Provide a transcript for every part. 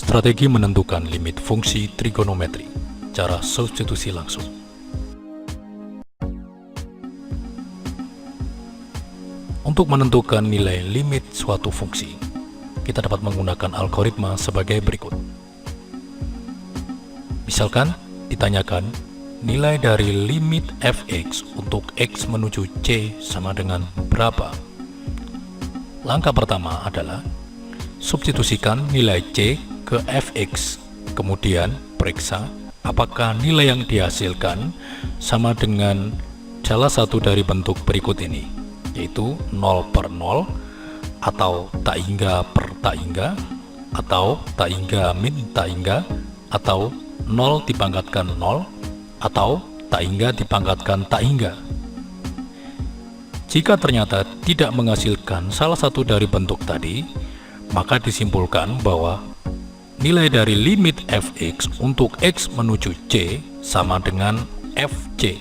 Strategi menentukan limit fungsi trigonometri. Cara substitusi langsung. Untuk menentukan nilai limit suatu fungsi, kita dapat menggunakan algoritma sebagai berikut. Misalkan ditanyakan nilai dari limit fx untuk x menuju c sama dengan berapa. Langkah pertama adalah substitusikan nilai c ke fx, kemudian periksa apakah nilai yang dihasilkan sama dengan salah satu dari bentuk berikut ini, yaitu 0 per 0, atau tak hingga per tak hingga, atau tak hingga min tak hingga, atau 0 dipangkatkan 0, atau tak hingga dipangkatkan tak hingga. Jika ternyata tidak menghasilkan salah satu dari bentuk tadi, maka disimpulkan bahwa nilai dari limit fx untuk x menuju c sama dengan fc.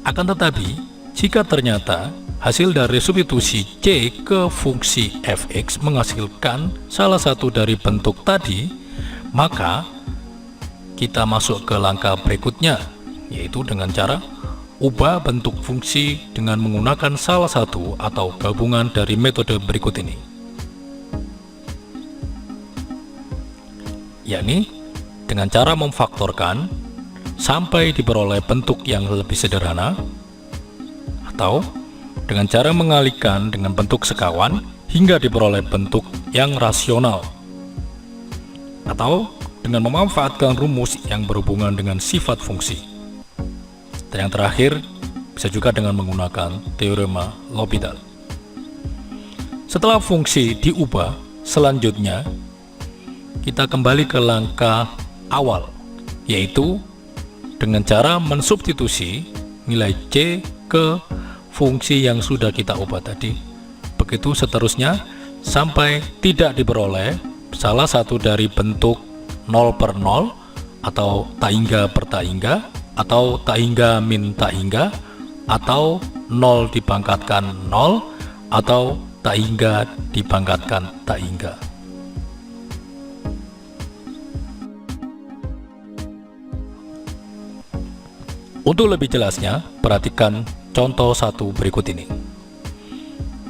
Akan tetapi, jika ternyata hasil dari substitusi c ke fungsi fx menghasilkan salah satu dari bentuk tadi, maka kita masuk ke langkah berikutnya, yaitu dengan cara ubah bentuk fungsi dengan menggunakan salah satu atau gabungan dari metode berikut ini, yakni dengan cara memfaktorkan sampai diperoleh bentuk yang lebih sederhana, atau dengan cara mengalihkan dengan bentuk sekawan hingga diperoleh bentuk yang rasional, atau dengan memanfaatkan rumus yang berhubungan dengan sifat fungsi. Dan yang terakhir, bisa juga dengan menggunakan teorema L'Hopital. Setelah fungsi diubah, selanjutnya kita kembali ke langkah awal, yaitu dengan cara mensubstitusi nilai c ke fungsi yang sudah kita ubah tadi. Begitu seterusnya sampai tidak diperoleh salah satu dari bentuk 0 per 0, atau tak hingga per tak hingga, atau tak hingga min tak hingga, atau 0 dipangkatkan 0, atau tak hingga dipangkatkan tak hingga. Untuk lebih jelasnya, perhatikan contoh satu berikut ini.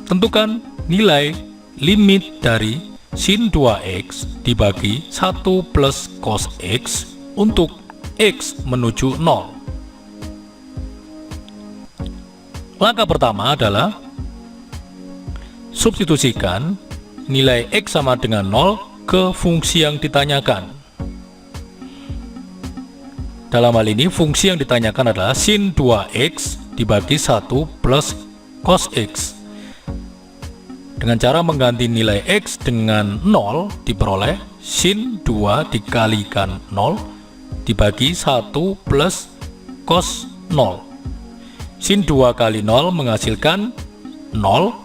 Tentukan nilai limit dari sin 2x dibagi 1 plus cos x untuk x menuju 0. Langkah pertama adalah substitusikan nilai x sama dengan 0 ke fungsi yang ditanyakan. Dalam hal ini, fungsi yang ditanyakan adalah sin 2x dibagi 1 plus cos x. Dengan cara mengganti nilai x dengan 0, diperoleh sin 2 dikalikan 0 dibagi 1 plus cos 0. Sin 2 kali 0 menghasilkan 0,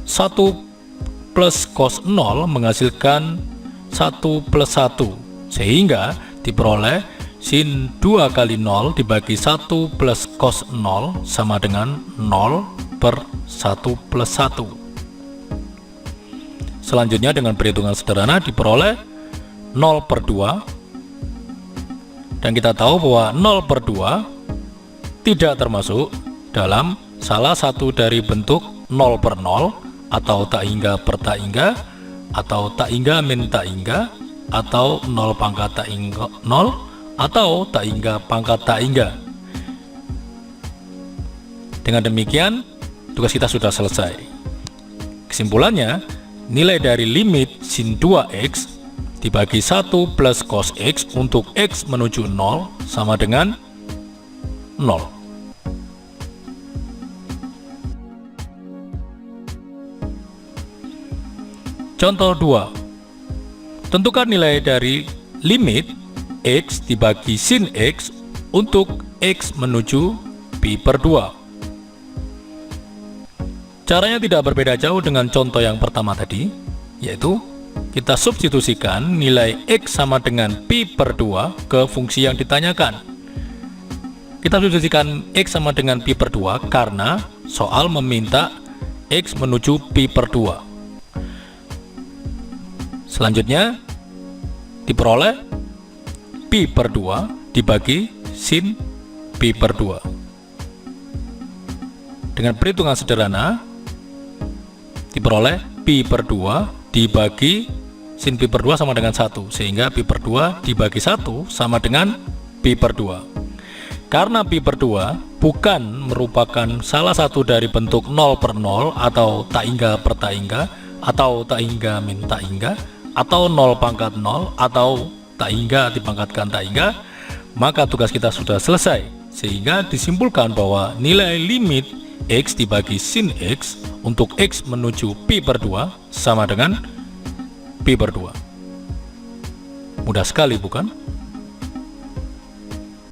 1 plus cos 0 menghasilkan 1 plus 1, sehingga diperoleh sin 2 kali 0 dibagi 1 plus cos 0 sama dengan 0 per 1 plus 1. Selanjutnya dengan perhitungan sederhana diperoleh 0 per 2, dan kita tahu bahwa 0 per 2 tidak termasuk dalam salah satu dari bentuk 0 per 0, atau tak hingga per tak hingga, atau tak hingga min tak hingga, atau 0 pangkat tak hingga 0, atau tak hingga pangkat tak hingga. Dengan demikian, tugas kita sudah selesai. Kesimpulannya, nilai dari limit sin 2x dibagi 1 plus cos x untuk x menuju 0 sama dengan 0. Contoh 2. Tentukan nilai dari limit x dibagi sin x untuk x menuju pi per 2. Caranya tidak berbeda jauh dengan contoh yang pertama tadi, yaitu kita substitusikan nilai x sama dengan pi per 2 ke fungsi yang ditanyakan. Kita substitusikan x sama dengan pi per 2 karena soal meminta x menuju pi per 2. Selanjutnya diperoleh pi per 2 dibagi sin pi per 2. Dengan perhitungan sederhana diperoleh pi per 2 dibagi sin pi per 2 sama dengan 1, sehingga pi per 2 dibagi 1 sama dengan pi per 2. Karena pi per 2 bukan merupakan salah satu dari bentuk 0 per 0 atau tak hingga per tak hingga atau tak hingga min tak hingga atau 0 pangkat 0 atau tak hingga dipangkatkan tak hingga, maka tugas kita sudah selesai, sehingga disimpulkan bahwa nilai limit x dibagi sin x untuk x menuju pi per 2 sama dengan pi per 2. Mudah sekali bukan?